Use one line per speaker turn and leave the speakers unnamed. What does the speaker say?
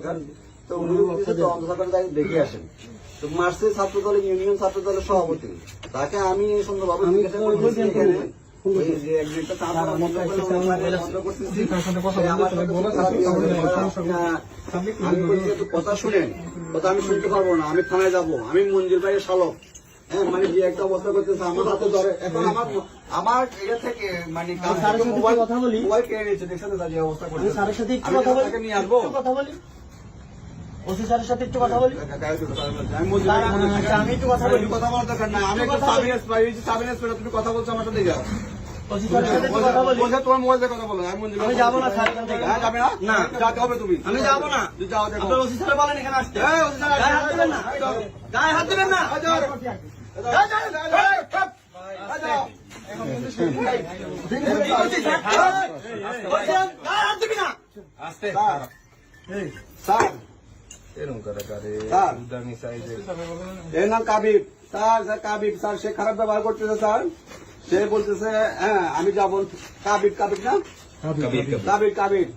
দরকার। তো উনি তদন্ত সরকার দেখে আসেন। তো মার্চের ছাত্র দলের ইউনিয়ন ছাত্র দলের সভাপতি, তাকে আমি সুন্দরভাবে জিজ্ঞাসা করতেছি এখানে যে একজনটা তারপর বন্ধ করতেছি, আমি বলছি একটু কথা শুনেন, কথা আমি শুনতে পারবো না, আমি থানায় যাবো, আমি মঞ্জুর ভাইয়ের শালক। হ্যাঁ, মানে যে একটা অবস্থা করতেছে আমার হাতে ধরে, এখন আমার এটা থেকে মানে মোবাইল কেড়ে নিয়েছে, দেখছেন যে অবস্থা করতেছে।
স্যারের সাথে একটু কথা বলি,
নিয়ে আসবো,
কথা বলি, ওসি স্যারের সাথে একটু কথা বলি। আমি একটু কথা বলি,
কথা বলার দরকার নাই, আমি একটু সাবিনেস তুমি কথা বলছো আমার সাথে।
ওসি স্যারের সাথে একটু কথা বলি।
তোমার মোবাইল দিয়ে কথা বলো,
আমি যাবো না স্যার এখান থেকে।
যাবে না,
না
যাতে হবে তুমি,
আমি যাবো না।
যাও দেখো।
আপনার ওসি স্যার বলেন এখানে আসতে।
ওসি স্যার
গায়ে হাত দিবেন না, গায়ে হাত দিবেন না।
এর নাম কাবিব স্যার, কাবিব স্যার, সে খারাপ ব্যবহার করতেছে স্যার। সে বলতেছে হ্যাঁ আমি যাবো, কাবিব না, কাবিব